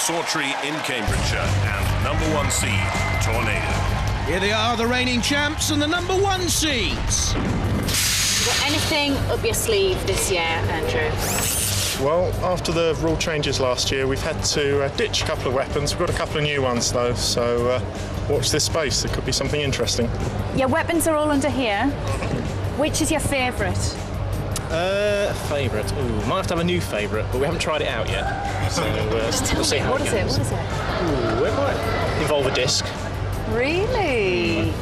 Sawtree in Cambridgeshire and #1 seed, Tornado. Here they are, the reigning champs and the #1 seeds. Got anything up your sleeve this year, Andrew? Well, after the rule changes last year, we've had to ditch a couple of weapons. We've got a couple of new ones, though, so watch this space. There could be something interesting. Your weapons are all under here. Which is your favourite? Favourite? Ooh, might have to have a new favourite, but we haven't tried it out yet. So we'll see how it goes. What is it? Ooh, it might involve a disc. Really?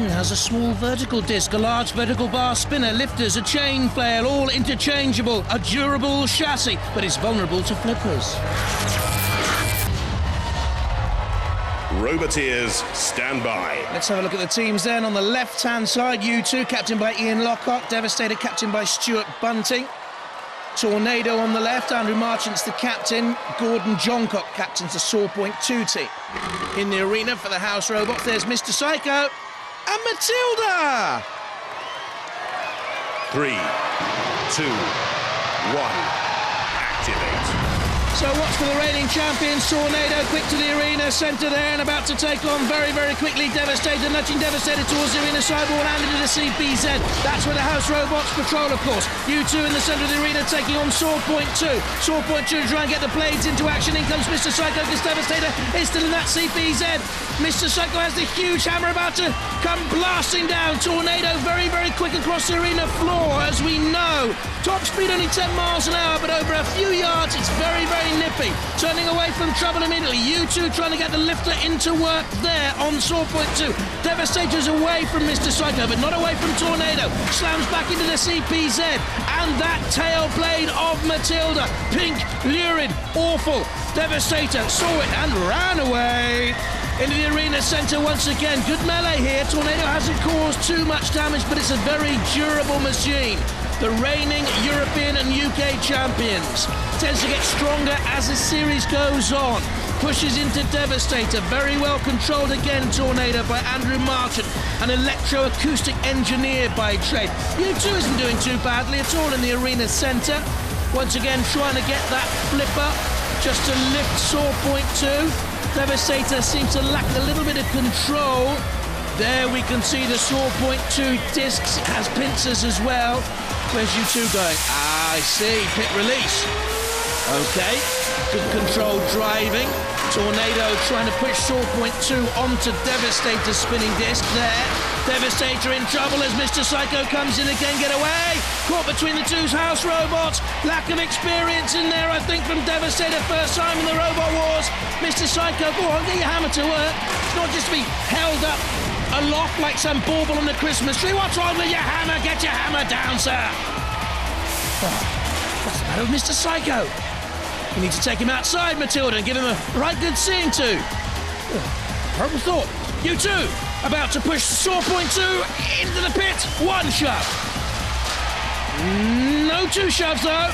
Has a small vertical disc, a large vertical bar spinner, lifters, a chain flail, all interchangeable, a durable chassis, but it's vulnerable to flippers. Roboteers, stand by. Let's have a look at the teams then. On the left-hand side, U2, captained by Ian Lockhart, Devastator, captained by Stuart Bunting. Tornado on the left, Andrew Marchant's the captain, Gordon Johncock captains the Sawpoint 2 team. In the arena for the house robots, there's Mr. Psycho and Matilda! 3, 2, 1, activate. So watch for the reigning champions, Tornado, quick to the arena centre there and about to take on very, very quickly Devastator, nudging Devastator towards the arena sidewall and into the CPZ. That's where the house robots patrol, of course. U2 in the centre of the arena taking on Sawpoint 2. Sawpoint 2 to try and get the blades into action. In comes Mr. Psycho, because Devastator is still in that CPZ. Mr. Psycho has the huge hammer about to come blasting down. Tornado very, very quick across the arena floor, as we know. Top speed only 10 miles an hour, but over a few yards, it's very, very nippy. Turning away from trouble immediately. U2 trying to get the lifter into work there on Sawpoint 2. Devastator's away from Mr. Psycho, but not away from Tornado. Slams back into the CPZ. And that tail blade of Matilda. Pink, lurid, awful. Devastator saw it and ran away. Into the arena centre once again. Good melee here. Tornado hasn't caused too much damage, but it's a very durable machine. The reigning European and UK champions. Tends to get stronger as the series goes on. Pushes into Devastator. Very well controlled again, Tornado, by Andrew Marchant, an electroacoustic engineer by trade. U2 isn't doing too badly at all in the arena centre. Once again, trying to get that flipper just to lift Sawpoint 2. Devastator seems to lack a little bit of control. There we can see the Sawpoint 2 discs. It has pincers as well. Where's U2 going? Ah, I see. Pit release. OK. Good controlled driving. Tornado trying to push Sawpoint 2 onto Devastator's spinning disc there. Devastator in trouble as Mr. Psycho comes in again. Get away! Caught between the two house robots. Lack of experience in there, I think, from Devastator. First time in the Robot Wars. Mr. Psycho, go on, get your hammer to work. It's not just to be held up aloft like some bauble on the Christmas tree. What's wrong with your hammer? Get your hammer down, sir. Oh, what's the matter with Mr. Psycho? You need to take him outside, Matilda, and give him a right good seeing to. Horrible thought. U2 about to push Sawpoint 2 into the pit. One shove. No two shoves, though.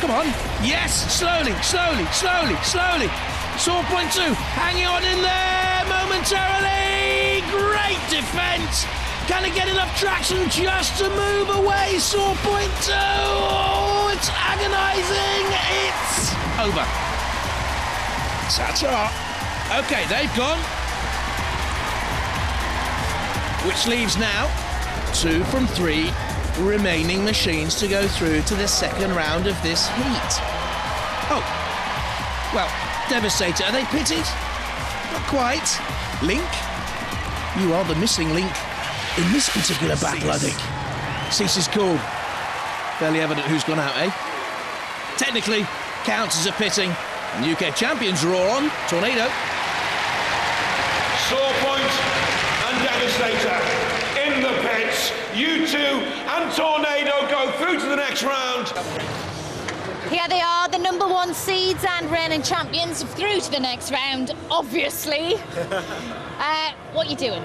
Come on. Yes, slowly, slowly, slowly, slowly. Sawpoint 2 hanging on in there momentarily. Great defence. Can he get enough traction just to move away? Sawpoint 2. Oh, it's agonising. It's over. Ta-ta. OK, they've gone. Which leaves now 2 from 3 remaining machines to go through to the second round of this heat. Oh, well, Devastator, are they pitted? Not quite. Link? You are the missing link in this particular battle, I think. Cease is called. Fairly evident who's gone out, eh? Technically, counts as a pitting. And UK champions are all on. Tornado. Sawpoint and Devastator in the pits. U2 and Tornado go through to the next round. Here they are, the #1 seeds and reigning champions through to the next round, obviously. What are you doing?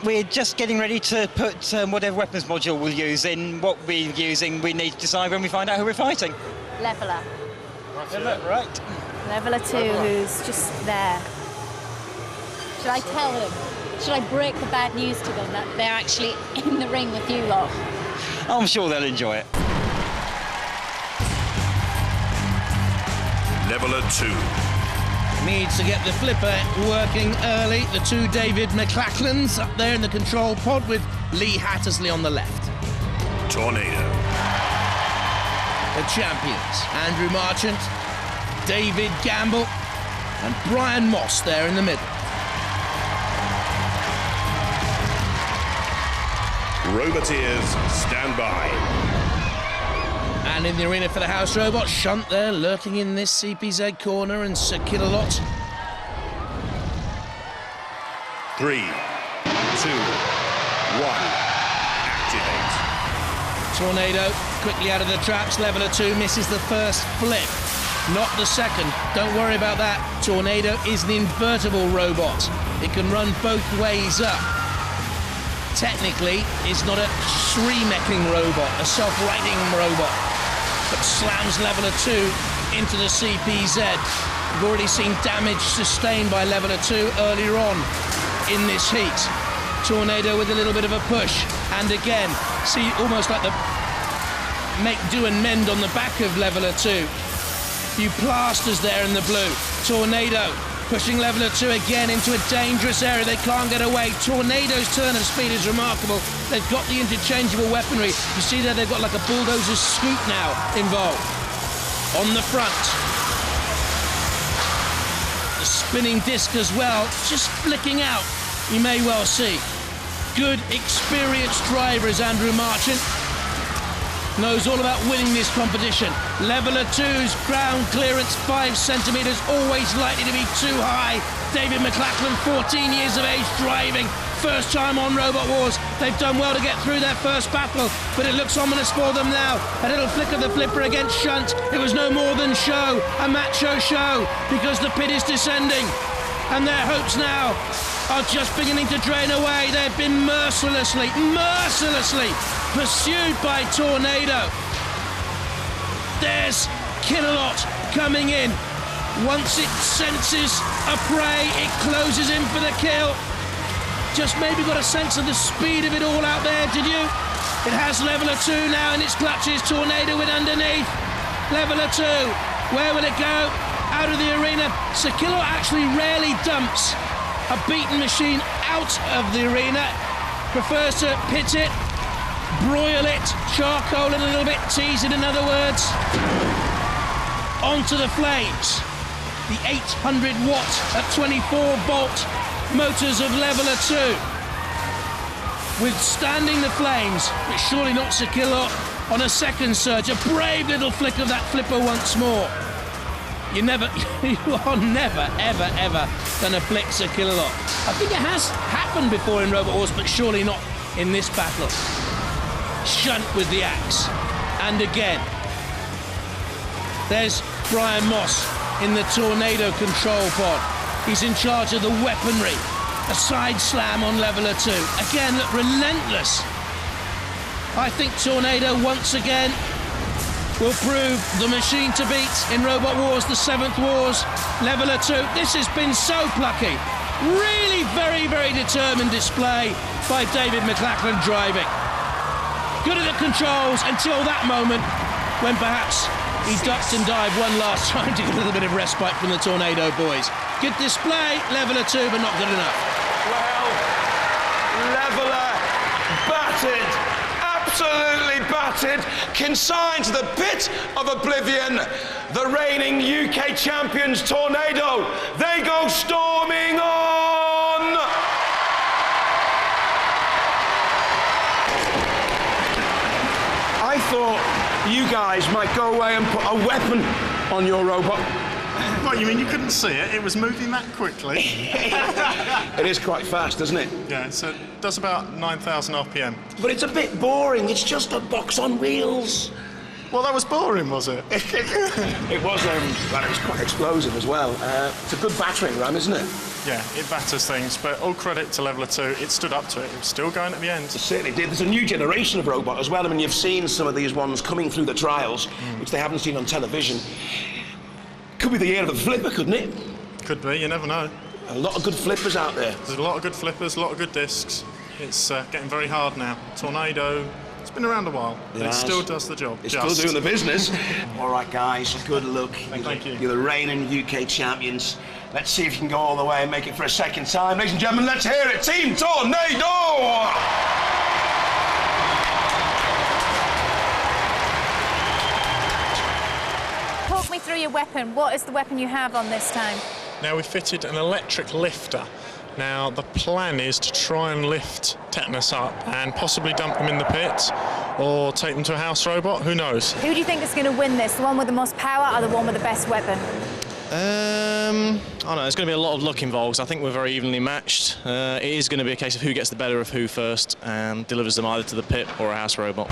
We're just getting ready to put whatever weapons module we'll use in. What we're using, we need to decide when we find out who we're fighting. Leveller. Right. Leveller 2, who's just there. Should I tell them? Should I break the bad news to them that they're actually in the ring with you lot? I'm sure they'll enjoy it. Leveler 2. Needs to get the flipper working early. The two David McLachlans up there in the control pod with Lee Hattersley on the left. Tornado. The champions, Andrew Marchant, David Gamble, and Brian Moss there in the middle. Roboteers, stand by. And in the arena for the house robot, Shunt there lurking in this CPZ corner, and Sir Killalot. 3, 2, 1. Activate. Tornado quickly out of the traps. Leveler 2 misses the first flip, not the second. Don't worry about that. Tornado is an invertible robot. It can run both ways up. Technically, it's not a Shreemecking robot, a self-righting robot, but slams Leveler 2 into the CPZ. We've already seen damage sustained by Leveler 2 earlier on in this heat. Tornado with a little bit of a push, and again, see almost like the make do and mend on the back of Leveler 2. Few plasters there in the blue. Tornado pushing Leveler 2 again into a dangerous area. They can't get away. Tornado's turn of speed is remarkable. They've got the interchangeable weaponry. You see there, they've got like a bulldozer scoop now involved. On the front. The spinning disc as well, just flicking out. You may well see. Good, experienced driver is Andrew Marchant. Knows all about winning this competition. Leveler 2's ground clearance 5 centimetres, always likely to be too high. David McLachlan, 14 years of age, driving. First time on Robot Wars. They've done well to get through their first battle, but it looks ominous for them now. A little flick of the flipper against Shunt. It was no more than show, a macho show, because the pit is descending. And their hopes now are just beginning to drain away. They've been mercilessly pursued by Tornado. There's Killalot coming in. Once it senses a prey, it closes in for the kill. Just maybe got a sense of the speed of it all out there, did you? It has Leveler 2 now in its clutches. Tornado with underneath. Leveler 2, where will it go? Out of the arena. Sir Killalot actually rarely dumps a beaten machine out of the arena. Prefers to pit it, broil it, charcoal it a little bit, tease it in other words. Onto the flames. The 800 watt at 24 volt motors of Leveler 2. Withstanding the flames, but surely not Sir Killalot on a second surge. A brave little flick of that flipper once more. You are never, ever gonna flick Sir Killalot. I think it has happened before in Robot Wars, but surely not in this battle. Shunt with the axe. And again. There's Brian Moss in the Tornado control pod. He's in charge of the weaponry. A side slam on Leveler 2. Again, look, relentless. I think Tornado once again will prove the machine to beat in Robot Wars, the 7th Wars. Leveler 2, this has been so plucky. Really very, very determined display by David McLachlan driving. Good at the controls until that moment when perhaps he ducked and dived one last time to get a little bit of respite from the Tornado boys. Good display, Leveler 2, but not good enough. Well, Leveler battered. Absolutely battered, consigned to the pit of oblivion. The reigning UK champions, Tornado, they go storming on! I thought you guys might go away and put a weapon on your robot. What, you mean you couldn't see it? It was moving that quickly. It is quite fast, isn't it? Yeah, so it does about 9,000 RPM. But it's a bit boring. It's just a box on wheels. Well, that was boring, was it? It was, well, it was quite explosive as well. It's a good battering ram, isn't it? Yeah, it batters things, but all credit to Leveler 2, it stood up to it. It was still going at the end. It certainly did. There's a new generation of robot as well. I mean, you've seen some of these ones coming through the trials, which they haven't seen on television. Could be the year of the flipper, couldn't it? Could be, you never know. A lot of good flippers out there. There's a lot of good flippers, a lot of good discs. It's getting very hard now. Tornado is been around a while, but it still does the job. It's still doing the business. All right, guys, good luck. Thank you. You're the reigning UK champions. Let's see if you can go all the way and make it for a second time. Ladies and gentlemen, let's hear it. Team Tornado! Talk me through your weapon. What is the weapon you have on this time? Now, we fitted an electric lifter. Now, the plan is to try and lift Tetanus up and possibly dump them in the pit or take them to a house robot. Who knows? Who do you think is going to win this? The one with the most power or the one with the best weapon? I don't know, there's going to be a lot of luck involved. I think we're very evenly matched. It is going to be a case of who gets the better of who first and delivers them either to the pit or a house robot.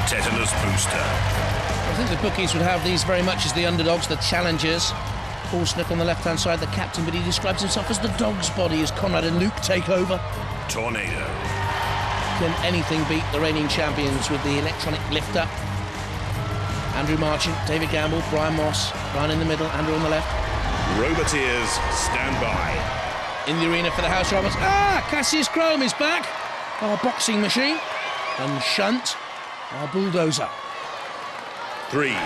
Tetanus booster. I think the bookies would have these very much as the underdogs, the challengers. Paul Snook on the left-hand side, the captain, but he describes himself as the dog's body as Conrad and Luke take over. Tornado. Can anything beat the reigning champions with the electronic lifter? Andrew Marchant, David Gamble, Brian Moss, Brian in the middle, Andrew on the left. Roboteers, stand by. In the arena for the house robots. Cassius Chrome is back. Our boxing machine. And Shunt, our bulldozer. 3, 2, 1.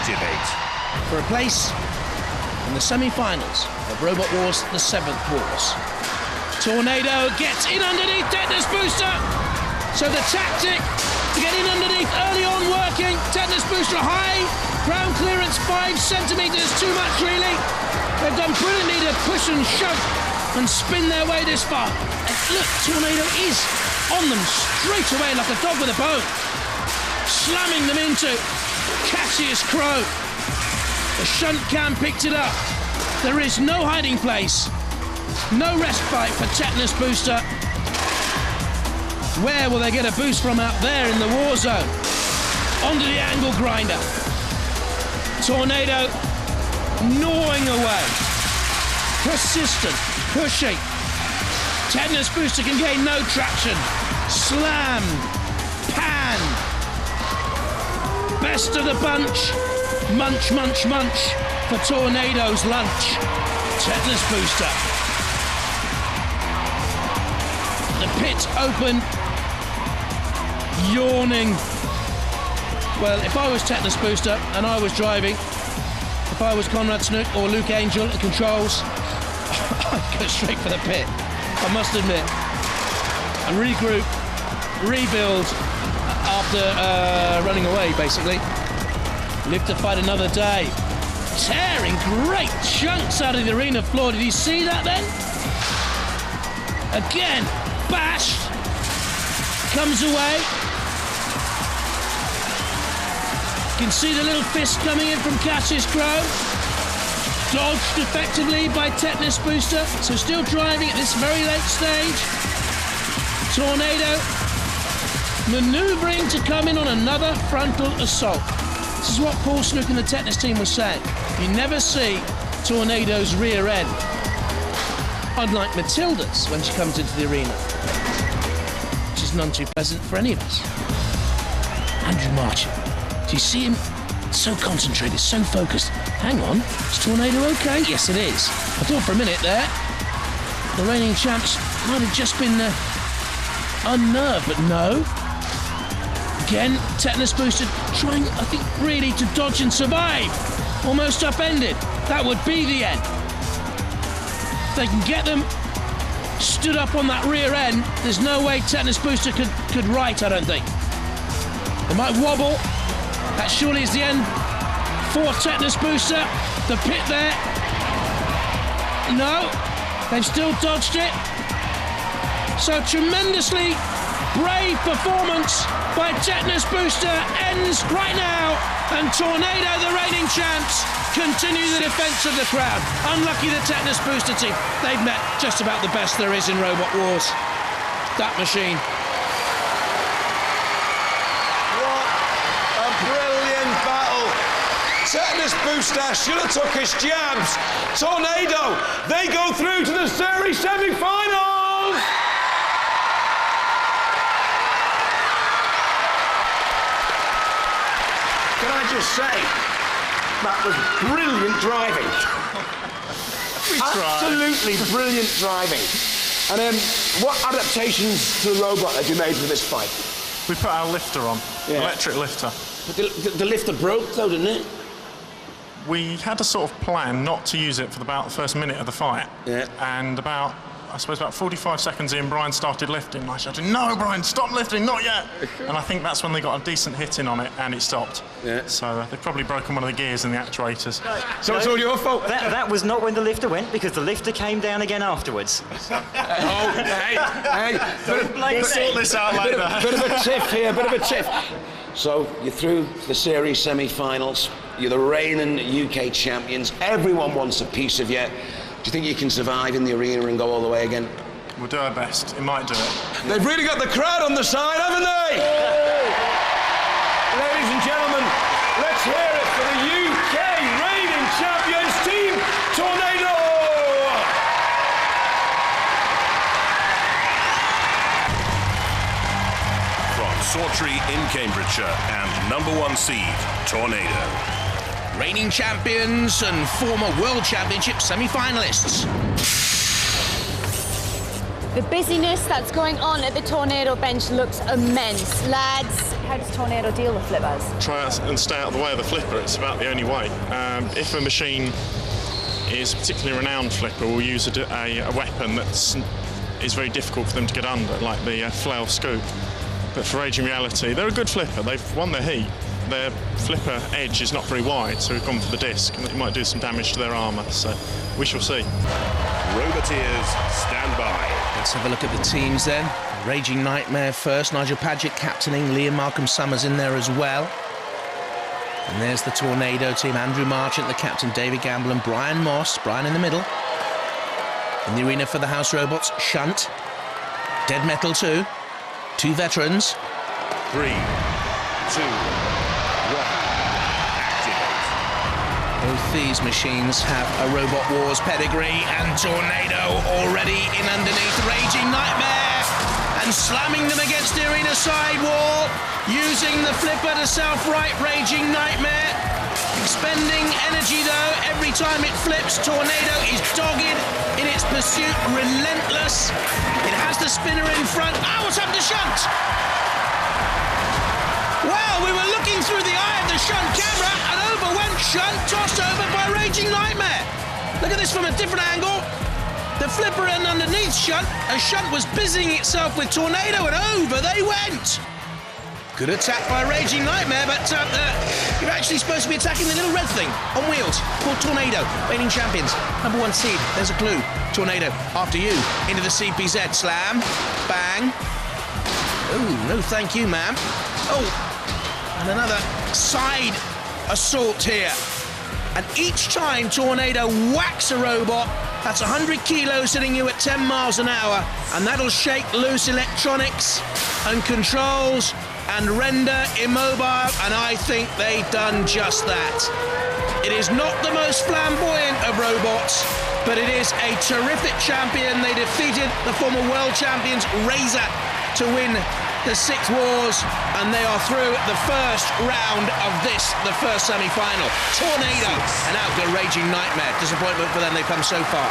Activate. For a place in the semi-finals of Robot Wars, the 7th Wars. Tornado gets in underneath Tetanus Booster. So the tactic to get in underneath early on working. Tetanus Booster high. Ground clearance 5 centimetres, too much really. They've done brilliantly to push and shove and spin their way this far. And look, Tornado is on them straight away like a dog with a bone. Slamming them into Cassius Crow. The shunt cam picked it up. There is no hiding place. No respite for Tetanus Booster. Where will they get a boost from out there in the war zone? Onto the angle grinder. Tornado gnawing away. Persistent, pushing. Tetanus Booster can gain no traction. Slam, pan. Best of the bunch. Munch, munch, munch for Tornado's lunch. Tetanus Booster. The pit open. Yawning. Well, if I was Tetanus Booster and I was driving, if I was Conrad Snook or Luke Angel at the controls, I'd go straight for the pit. I must admit. And regroup, rebuild after running away, basically. Live to fight another day. Tearing great chunks out of the arena floor. Did you see that then? Again, bashed. Comes away. You can see the little fist coming in from Cassius Crow. Dodged effectively by Tetanus Booster. So still driving at this very late stage. Tornado manoeuvring to come in on another frontal assault. This is what Paul Snook and the Tetanus team was saying. You never see Tornado's rear end. Unlike Matilda's when she comes into the arena. Which is none too pleasant for any of us. Andrew Marchant. Do you see him? So concentrated, so focused. Hang on, is Tornado okay? Yes, it is. I thought for a minute there, the reigning champs might have just been unnerved, but no. Again, Tetanus Booster trying, I think, really to dodge and survive. Almost upended. That would be the end. If they can get them stood up on that rear end, there's no way Tetanus Booster could right, I don't think. They might wobble. That surely is the end for Tetanus Booster. The pit there. No, they've still dodged it. So tremendously brave performance by Tetanus Booster ends right now, and Tornado, the reigning champs, continue the defence of the crown. Unlucky the Tetanus Booster team. They've met just about the best there is in Robot Wars. That machine. Tetanus Booster should have took his jabs. Tornado, they go through to the series semi-finals. Can I just say, that was brilliant driving. Absolutely brilliant driving. And what adaptations to the robot have you made for this fight? We put our lifter on, Yeah. electric lifter. But the lifter broke though, didn't it? We had a sort of plan not to use it for about the first minute of the fight. Yeah. And about 45 seconds in, Brian started lifting. And I shouted, "No, Brian, stop lifting, not yet!" And I think that's when they got a decent hit in on it, and it stopped. Yeah. So they've probably broken one of the gears in the actuators. So it's all your fault. That was not when the lifter went, because the lifter came down again afterwards. Hey, We'll sort this out later. Bit of a tiff here, bit of a tiff. So you're through the series semi-finals. You're the reigning UK champions. Everyone wants a piece of you. Do you think you can survive in the arena and go all the way again? We'll do our best. It might do it. They've really got the crowd on the side, haven't they? Ladies and gentlemen, let's hear it for the UK reigning champions, Team Tornado! From Sawtree in Cambridgeshire and #1 seed, Tornado. Reigning champions and former World Championship semi-finalists. The busyness that's going on at the Tornado bench looks immense. Lads, How does Tornado deal with flippers? Try and stay out of the way of the flipper. It's about the only way. If a machine is a particularly renowned flipper, we'll use a weapon that is very difficult for them to get under, like the flail scoop. But for Raging Reality, they're a good flipper. They've won their heat. Their flipper edge is not very wide, so we've gone for the disc, and it might do some damage to their armour, so we shall see. Roboteers, stand by. Let's have a look at the teams then. Raging Knightmare first, Nigel Paget captaining, Liam Malcolm Summers in there as well. And there's the Tornado team, Andrew Marchant, the captain, David Gamble and Brian Moss. Brian in the middle. In the arena for the House Robots, Shunt. Dead Metal 2. Two veterans. 3, 2, 1. Activate. Both these machines have a Robot Wars pedigree, and Tornado already in underneath Raging Knightmare and slamming them against the arena sidewall, using the flipper to self-right Raging Knightmare. Expending energy though every time it flips. Tornado is dogged in its pursuit, relentless. It has the spinner in front. What's happened to Shunt? Well, we were looking through the eye of the Shunt camera, and over went Shunt, tossed over by Raging Knightmare. Look at this from a different angle. The flipper and underneath Shunt, as Shunt was busying itself with Tornado, and over they went. Good attack by Raging Knightmare, but you're actually supposed to be attacking the little red thing on wheels called Tornado. Reigning champions, #1 seed. There's a clue. Tornado, after you, into the CPZ. Slam, bang. Oh, no thank you, ma'am. Oh, and another side assault here. And each time Tornado whacks a robot, that's 100 kilos hitting you at 10 miles an hour, and that'll shake loose electronics and controls and render immobile, and I think they've done just that. It is not the most flamboyant of robots, but it is a terrific champion. They defeated the former world champions Razor to win the 6 wars, and they are through the first round of this, the first semi-final. Tornado, and out go Raging Knightmare. Disappointment for them, they've come so far.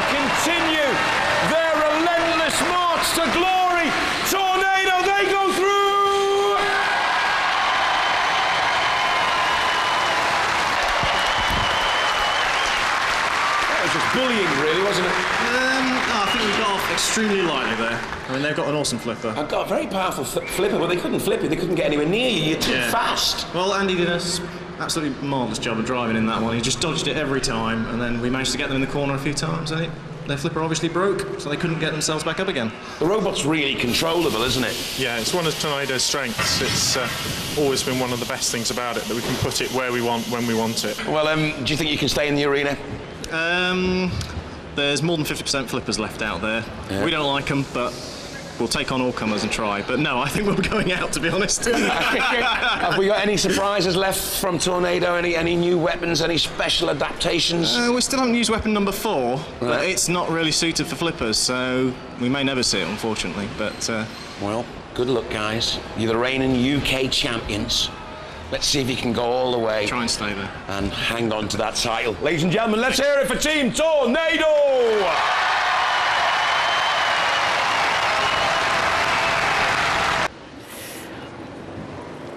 Continue their relentless march to glory. Tornado, they go through. That was just bullying, really, wasn't it? No, I think we got off extremely lightly there. I mean, they've got an awesome flipper. I've got a very powerful flipper, but they couldn't flip it. They couldn't get anywhere near you. You're too fast. Well, Andy did an absolutely marvellous job of driving in that one. He just dodged it every time, and then we managed to get them in the corner a few times, and their flipper obviously broke, so they couldn't get themselves back up again. The robot's really controllable, isn't it? Yeah, it's one of Tornado's strengths. It's always been one of the best things about it, that we can put it where we want, when we want it. Well, do you think you can stay in the arena? There's more than 50% flippers left out there. Yeah. We don't like them, but we'll take on all comers and try. But no, I think we're going out, to be honest. Have we got any surprises left from Tornado? Any new weapons? Any special adaptations? We still haven't used weapon number 4, but it's not really suited for flippers, so we may never see it, unfortunately. But well, good luck, guys. You're the reigning UK champions. Let's see if he can go all the way. Try and stay there. And hang on to that title. Ladies and gentlemen, let's hear it for Team Tornado!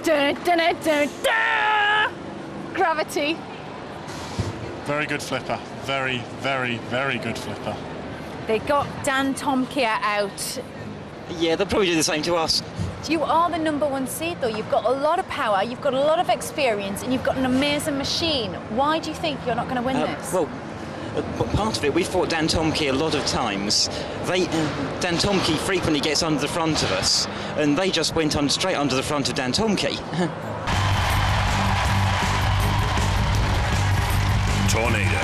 Dun, dun, dun, dun, dun. Gravity. Very good flipper. Very, very, very good flipper. They got Dan Tomkia out. Yeah, they'll probably do the same to us. You are the #1 seed, though. You've got a lot of power, you've got a lot of experience, and you've got an amazing machine. Why do you think you're not going to win this? Well, part of it, we fought Dan Tomke a lot of times. Dan Tomke frequently gets under the front of us, and they just went on straight under the front of Dan Tomke. Tornado.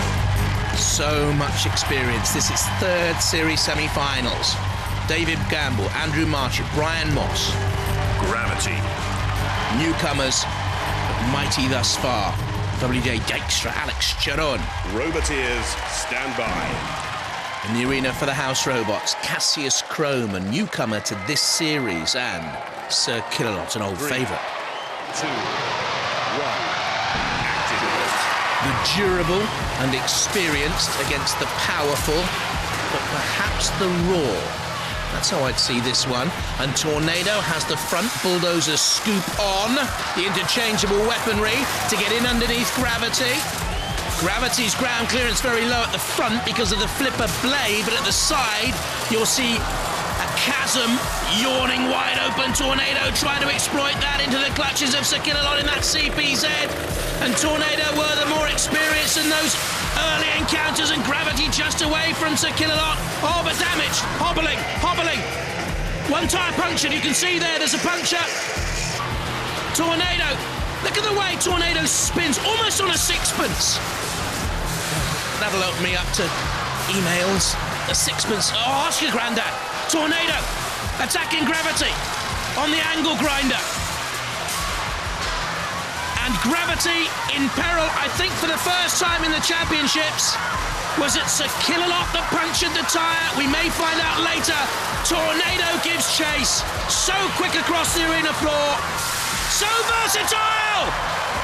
So much experience. This is third series semi-finals. David Gamble, Andrew Marchant, Brian Moss. Gravity. Newcomers, but mighty thus far. WJ Dykstra, Alex Charon. Roboteers, stand by. In the arena for the House Robots, Cassius Chrome, a newcomer to this series, and Sir Killalot, an old favourite. 2, 1. Activate. The durable and experienced against the powerful, but perhaps the raw. That's how I'd see this one. And Tornado has the front bulldozer scoop on. The interchangeable weaponry to get in underneath Gravity. Gravity's ground clearance very low at the front because of the flipper blade, but at the side you'll see a chasm yawning wide open. Tornado trying to exploit that into the clutches of Sir Killalot in that CPZ. And Tornado were the more experienced in those early encounters, and Gravity just away from Sir Killalot. Oh, but damage! Hobbling! One tyre punctured, you can see there's a puncture. Tornado, look at the way Tornado spins, almost on a sixpence. That'll open me up to emails. A sixpence, oh, ask your granddad. Tornado, attacking Gravity on the angle grinder. And Gravity in peril, I think for the first time in the championships. Was it Sir Killalot that punctured the tyre? We may find out later. Tornado gives chase. So quick across the arena floor. So versatile,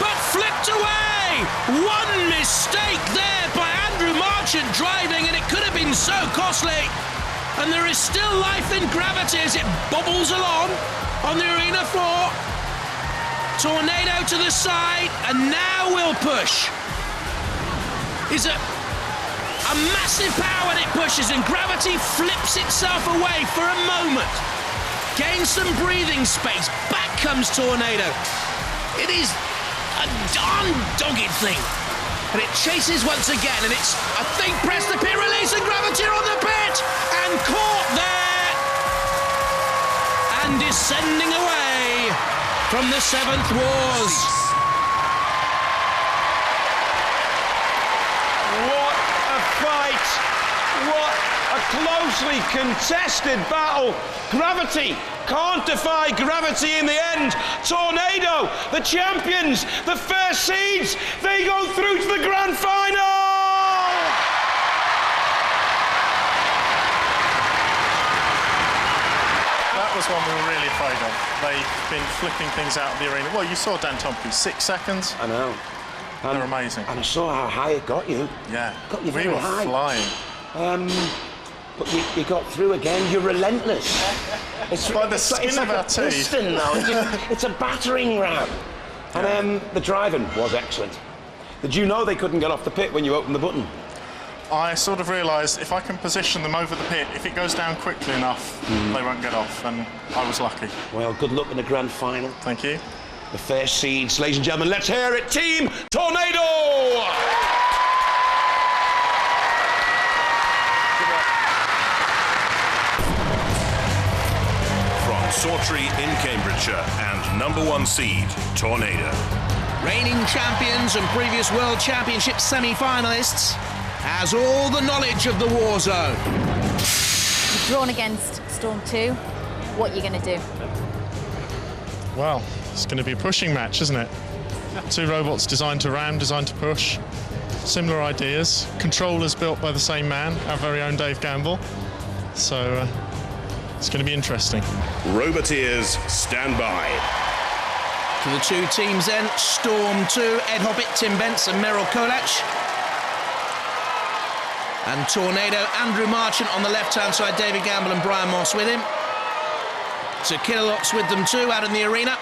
but flipped away. One mistake there by Andrew Marchant driving, and it could have been so costly. And there is still life in Gravity as it bobbles along on the arena floor. Tornado to the side, and now we'll push. Is it a massive power that it pushes, and Gravity flips itself away for a moment. Gains some breathing space. Back comes Tornado. It is a darn dogged thing. And it chases once again, and it's, I think, press the pit release, and Gravity on the pit, and caught there. And descending away from the 7th Wars. What a fight! What a closely contested battle! Gravity can't defy Gravity in the end. Tornado, the champions, the first seeds, they go through to the grand final! That was one we were really afraid of. They've been flipping things out of the arena. Well, you saw Dan Tomke, 6 seconds. I know. They're amazing. And I saw how high it got you. Yeah, Got you we very were high. flying. But you got through again. You're relentless. It's by the skin of our teeth. Piston, though. It's a battering ram. And the driving was excellent. Did you know they couldn't get off the pit when you opened the button? I sort of realised if I can position them over the pit, if it goes down quickly enough, they won't get off, and I was lucky. Well, good luck in the grand final. Thank you. The first seeds, ladies and gentlemen, let's hear it, Team Tornado! From Sawtrey in Cambridgeshire and #1 seed, Tornado. Reigning champions and previous World Championship semi-finalists, has all the knowledge of the war zone. You've drawn against Storm 2. What are you going to do? Well, it's going to be a pushing match, isn't it? 2 robots designed to ram, designed to push. Similar ideas. Controllers built by the same man, our very own Dave Gamble. So it's going to be interesting. Roboteers, stand by. To the two teams then, Storm 2, Ed Hobbit, Tim Benson, Meryl Kolach. And Tornado, Andrew Marchant on the left-hand side, David Gamble and Brian Moss with him. So Killalocks with them too, out in the arena.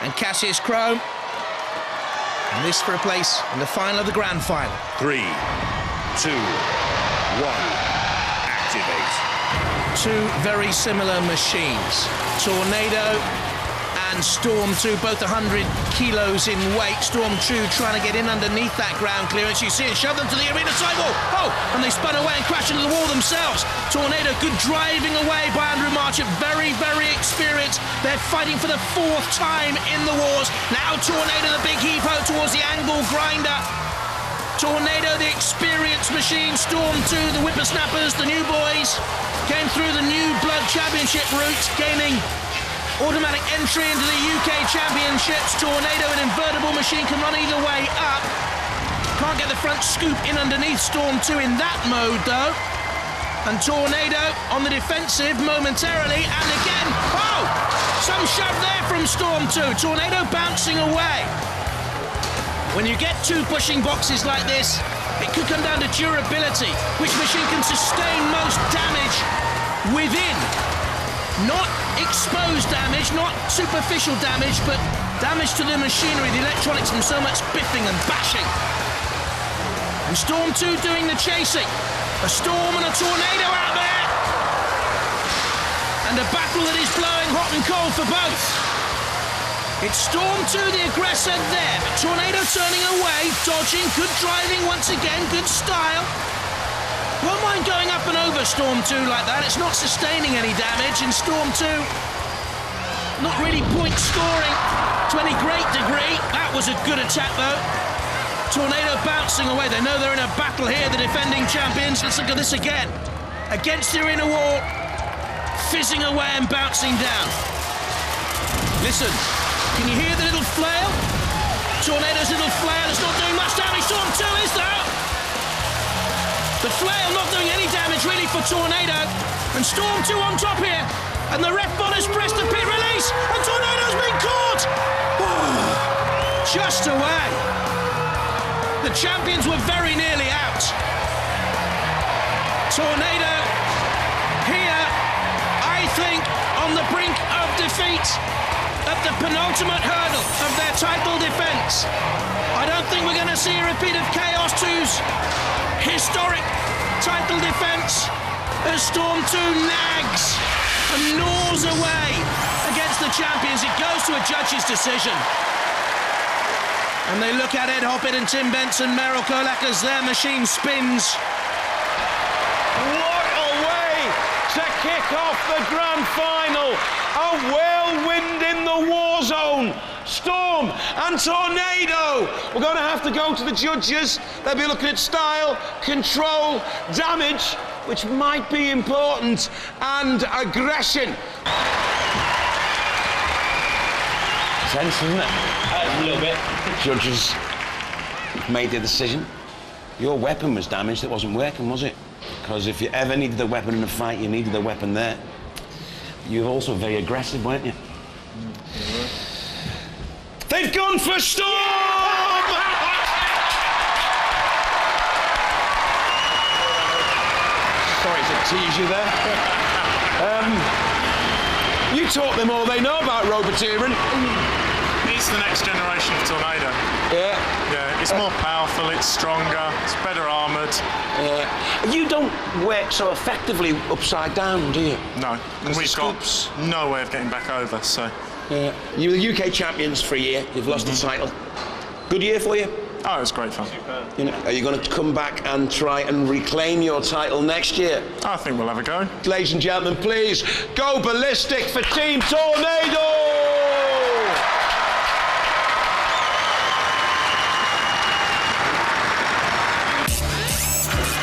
And Cassius Chrome. And this for a place in the final of the grand final. 3, 2, 1, activate. Two very similar machines. Tornado and Storm 2, both 100 kilos in weight. Storm 2 trying to get in underneath that ground clearance. You see it, shove them to the arena sidewall. Oh, and they spun away and crashed into the wall themselves. Tornado, good driving away by Andrew Marchant. Very, very experienced. They're fighting for the 4th time in the wars. Now Tornado, the big heave-ho towards the angle grinder. Tornado, the experienced machine. Storm 2, the whippersnappers, the new boys, came through the new Blood Championship route, gaining automatic entry into the UK Championships. Tornado, an invertible machine, can run either way up. Can't get the front scoop in underneath Storm 2 in that mode, though. And Tornado on the defensive momentarily, and again, oh! Some shove there from Storm 2. Tornado bouncing away. When you get two pushing boxes like this, it could come down to durability. Which machine can sustain most damage within? Not exposed damage, not superficial damage, but damage to the machinery, the electronics, from so much biffing and bashing. And Storm 2 doing the chasing. A Storm and a Tornado out there. And a battle that is blowing hot and cold for both. It's Storm 2, the aggressor there, but Tornado turning away, dodging, good driving once again, good style. Won't mind going up and over Storm 2 like that. It's not sustaining any damage. And Storm 2, not really point scoring to any great degree. That was a good attack, though. Tornado bouncing away. They know they're in a battle here, the defending champions. Let's look at this again. Against the arena wall, fizzing away and bouncing down. Listen, can you hear the little flail? Tornado's little flail is not doing much damage. Storm 2 is, though. The flail not doing any damage really for Tornado. And Storm 2 on top here. And the ref bot has pressed the pit release. And Tornado's been caught. Oh, just away. The champions were very nearly out. Tornado here, I think, on the brink of defeat at the penultimate hurdle of their title defence. I don't think we're going to see a repeat of Chaos 2's historic title defence as Storm 2 nags and gnaws away against the champions. It goes to a judge's decision. And they look at Ed Hobbit and Tim Benson, Meryl Kolach as their machine spins. What a way to kick off the grand final. A whirlwind in the war zone. Storm and Tornado. We're going to have to go to the judges. They'll be looking at style, control, damage, which might be important, and aggression. Tense, isn't it? A little bit. The judges made the decision. Your weapon was damaged. It wasn't working, was it? Because if you ever needed the weapon in a fight, you needed the weapon there. You were also very aggressive, weren't you? They've gone for Storm! Sorry to tease you there. You taught them all they know about roboteering. It's the next generation of Tornado. Yeah. It's more powerful, it's stronger, it's better armoured. You don't work so effectively upside down, do you? No, and we've got no way of getting back over, so... You were the UK champions for a year. You've lost the title. Good year for you? Oh, it was great fun. You know, are you going to come back and try and reclaim your title next year? I think we'll have a go. Ladies and gentlemen, please go ballistic for Team Tornado!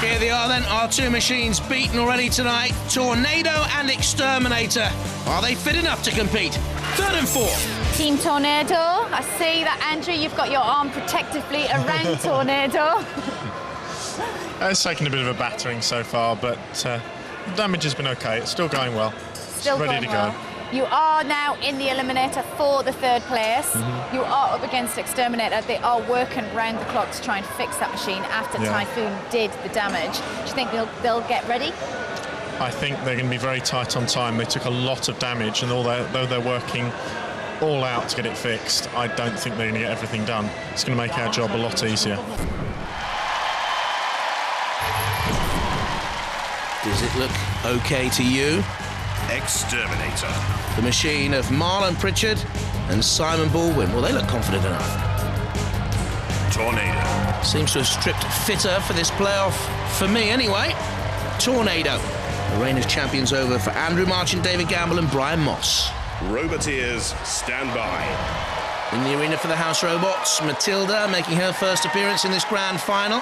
Here they are then, our two machines beaten already tonight. Tornado and X-Terminator. Are they fit enough to compete? Third and fourth. Team Tornado, I see that, Andrew, you've got your arm protectively around Tornado. It's taken a bit of a battering so far, but damage has been okay. It's still going well. Still ready going to well. go. You are now in the eliminator for the 3rd place. You are up against X-Terminator. They are working round the clock to try and fix that machine after Typhoon did the damage. Do you think they'll get ready? I think they're going to be very tight on time. They took a lot of damage, and although they're working all out to get it fixed, I don't think they're going to get everything done. It's going to make our job a lot easier. Does it look okay to you? X-Terminator. The machine of Marlon Pritchard and Simon Baldwin. Well, they look confident enough. Tornado. Seems to have stripped fitter for this playoff, for me anyway. Tornado. The reign of champions over for Andrew Marchant, David Gamble and Brian Moss. Roboteers, stand by. In the arena for the House Robots, Matilda making her first appearance in this grand final.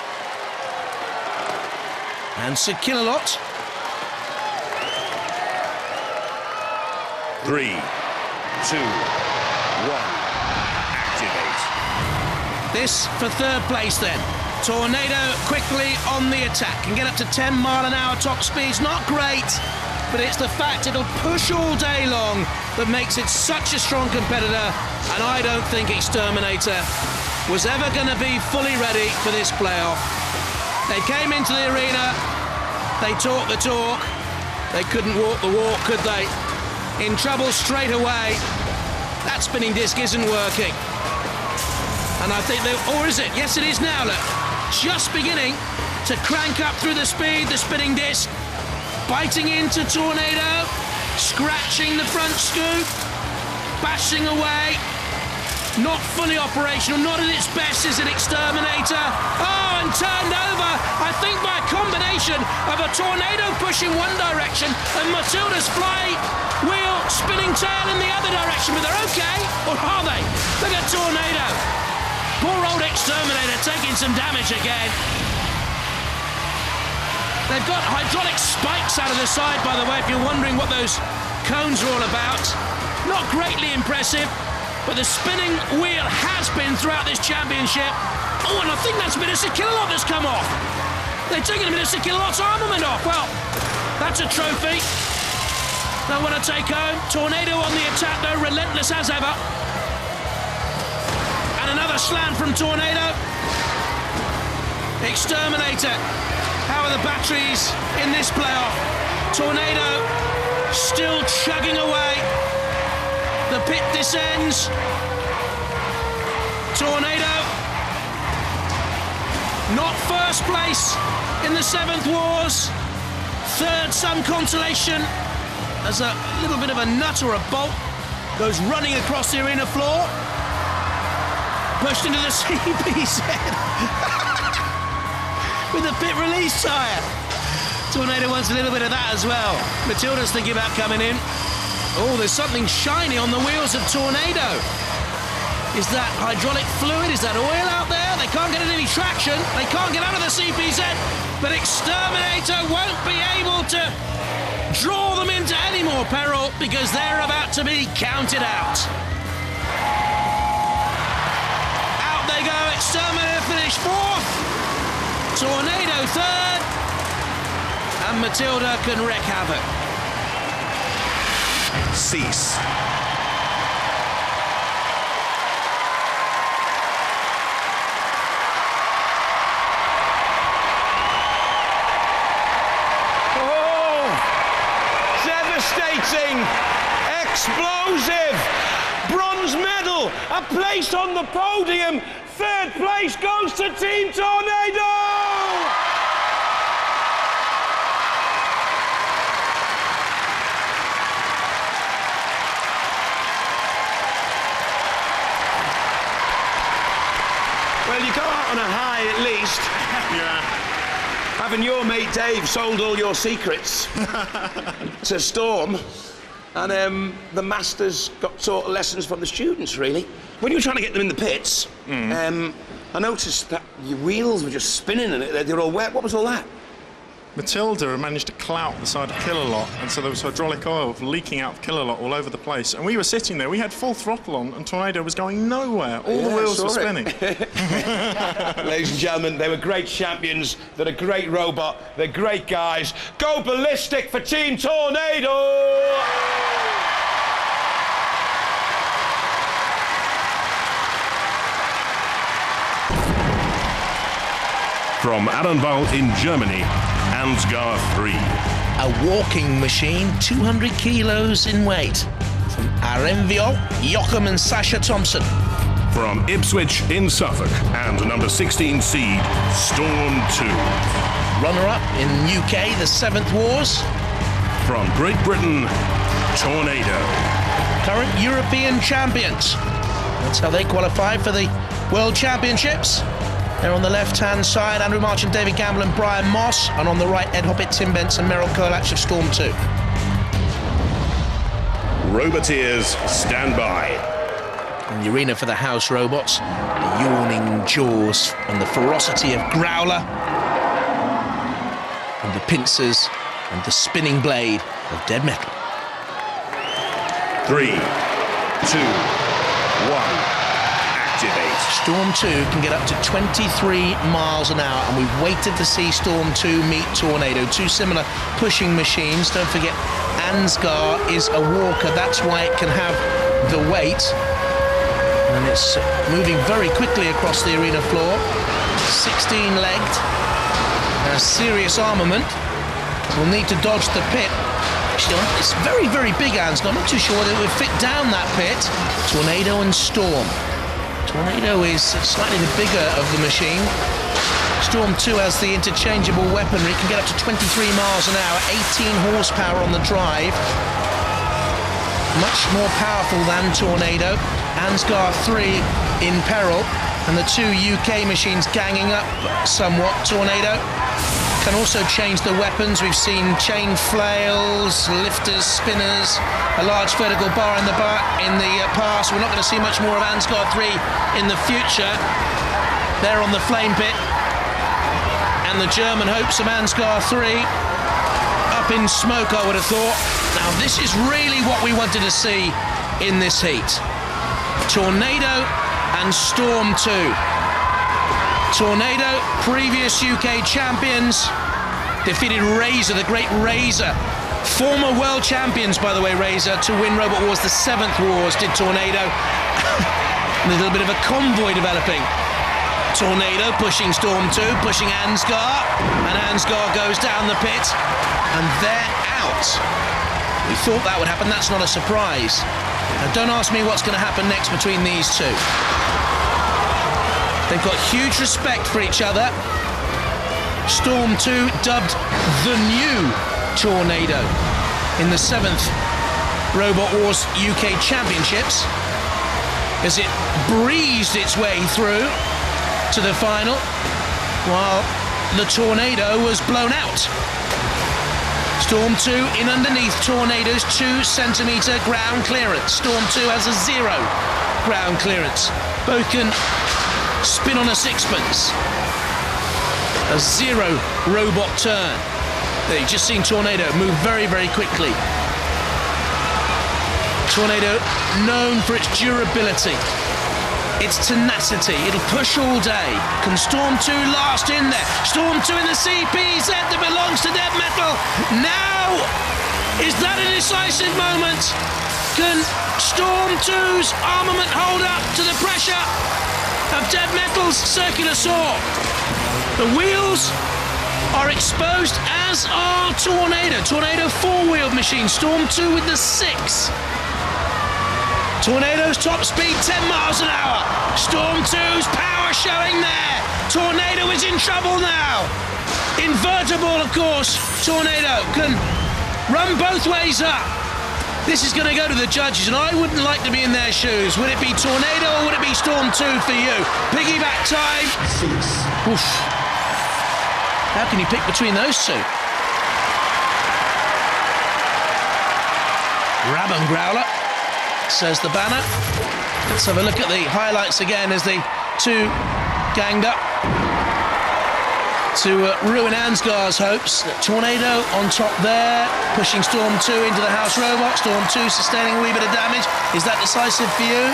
And Sir Killalot. 3, 2, 1, activate. This for 3rd place then. Tornado quickly on the attack. Can get up to 10-mile-an-hour top speeds. Not great, but it's the fact it'll push all day long that makes it such a strong competitor. And I don't think X-Terminator was ever going to be fully ready for this playoff. They came into the arena, they talked the talk, they couldn't walk the walk, could they? In trouble straight away. That spinning disc isn't working. And I think or is it? Yes, it is now, look. Just beginning to crank up through the speed, the spinning disc. Biting into Tornado, scratching the front scoop, bashing away. Not fully operational, not at its best is an X-Terminator. Oh, and turned over, I think by a combination of a Tornado pushing one direction and Matilda's fly wheel spinning tail in the other direction, but they're okay, or are they? Look at Tornado. Poor old X-Terminator taking some damage again. They've got hydraulic spikes out of the side, by the way, if you're wondering what those cones are all about. Not greatly impressive. But the spinning wheel has been throughout this championship. Oh, and I think that's a bit of Sir Killalot that's come off. They've taken a bit of Sir Killalot's armament off. Well, that's a trophy. They'll want to take home. Tornado on the attack, though, relentless as ever. And another slam from Tornado. X-Terminator. How are the batteries in this playoff? Tornado still chugging away. The pit descends. Tornado. Not first place in the 7th Wars. 3rd some consolation. As a little bit of a nut or a bolt goes running across the arena floor. Pushed into the CPZ. With the pit release tyre. Tornado wants a little bit of that as well. Matilda's thinking about coming in. Oh, there's something shiny on the wheels of Tornado. Is that hydraulic fluid? Is that oil out there? They can't get any traction. They can't get out of the CPZ. But X-Terminator won't be able to draw them into any more peril because they're about to be counted out. Out they go. X-Terminator finished 4th. Tornado 3rd. And Matilda can wreak havoc. Cease. Oh, devastating, explosive, bronze medal, a place on the podium. 3rd place goes to Team Tornado. Well, you go out on a high at least. Yeah. Having your mate Dave sold all your secrets to Storm, and the masters got taught lessons from the students, really. When you were trying to get them in the pits, I noticed that your wheels were just spinning and they're all wet. What was all that? Matilda managed to clout the side of Killalot, and so there was hydraulic oil leaking out of Killalot all over the place. And we were sitting there, we had full throttle on, and Tornado was going nowhere. All the wheels were spinning. Ladies and gentlemen, they were great champions. They're a great robot. They're great guys. Go ballistic for Team Tornado! From Arenval in Germany, Ansgar 3. A walking machine, 200 kilos in weight. From Arenval, Joachim and Sasha Thompson. From Ipswich in Suffolk, and number 16 seed, Storm 2. Runner-up in UK, the 7th Wars. From Great Britain, Tornado. Current European champions. That's how they qualify for the World Championships. They're on the left-hand side, Andrew Marchant, David Gamble and Brian Moss. And on the right, Ed Hoppett, Tim Benson, Merrill Kolach of Storm 2. Roboteers, stand by. In the arena for the house robots, the yawning jaws and the ferocity of Growler. And the pincers and the spinning blade of Dead Metal. 3, 2, 1, activate. Storm 2 can get up to 23 miles an hour, and we've waited to see Storm 2 meet Tornado. Two similar pushing machines. Don't forget, Ansgar is a walker. That's why it can have the weight. And it's moving very quickly across the arena floor. 16-legged. Has serious armament. Will need to dodge the pit. Actually, it's very, very big, Ansgar. I'm not too sure whether it would fit down that pit. Tornado and Storm. Tornado is slightly the bigger of the machine. Storm 2 has the interchangeable weaponry. It can get up to 23 miles an hour, 18 horsepower on the drive. Much more powerful than Tornado. Ansgar 3 in peril, and the two UK machines ganging up somewhat. Tornado can also change the weapons. We've seen chain flails, lifters, spinners, a large vertical bar in the past. We're not going to see much more of Ansgar 3 in the future. They're on the flame pit, and the German hopes of Ansgar 3 up in smoke, I would have thought. Now this is really what we wanted to see in this heat. Tornado and Storm 2. Tornado, previous UK champions, defeated Razor, the great Razor. Former world champions, by the way, Razor, to win Robot Wars, the 7th Wars, did Tornado. A little bit of a convoy developing. Tornado pushing Storm 2, pushing Ansgar, and Ansgar goes down the pit, and they're out. We thought that would happen, that's not a surprise. Now don't ask me what's going to happen next between these two. They've got huge respect for each other. Storm 2 dubbed the new Tornado in the 7th Robot Wars UK Championships, as it breezed its way through to the final, while the Tornado was blown out. Storm 2 in underneath Tornado's 2-centimetre ground clearance. Storm 2 has a 0 ground clearance. Both can spin on a sixpence. A 0 robot turn. There, you've just seen Tornado move very, very quickly. Tornado known for its durability, its tenacity. It'll push all day. Can Storm 2 last in there? Storm 2 in the CPZ that belongs to Dead Metal. Now is that a decisive moment? Can Storm 2's armament hold up to the pressure of Dead Metal's circular saw? The wheels are exposed, as are Tornado. Tornado 4-wheeled machine. Storm 2 with the 6. Tornado's top speed 10 miles an hour. Storm 2's power showing there. Tornado is in trouble now. Invertible, of course. Tornado can run both ways up. This is going to go to the judges, and I wouldn't like to be in their shoes. Would it be Tornado or would it be Storm 2 for you? Piggyback time. 6. Oof. How can you pick between those two? Grab 'em, Growler, says the banner. Let's have a look at the highlights again as the two ganged up to ruin Ansgar's hopes. Tornado on top there, pushing Storm 2 into the house robot. Storm 2 sustaining a wee bit of damage. Is that decisive for you?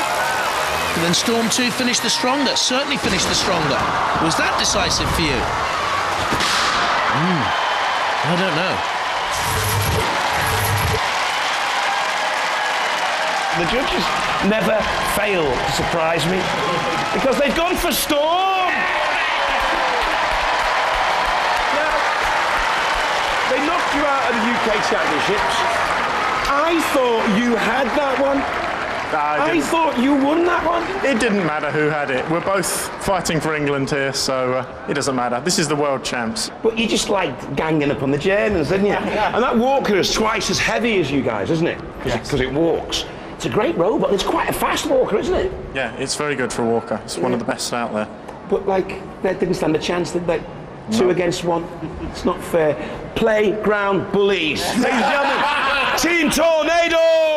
And then Storm 2 finished the stronger, certainly finished the stronger. Was that decisive for you? I don't know. The judges never fail to surprise me because they've gone for Storm. knocked you out of the UK Championships. I thought you had that one. I thought you won that one. It didn't matter who had it. We're both fighting for England here, so it doesn't matter. This is the world champs. But you just like ganging up on the Germans, didn't you? And that walker is twice as heavy as you guys, isn't it? Because it walks. It's a great robot. It's quite a fast walker, isn't it? Yeah, it's very good for a walker. It's one of the best out there. But like, they didn't stand a chance, did they? 2 against 1. It's not fair. Playground bullies. Ladies and gentlemen, Team Tornado!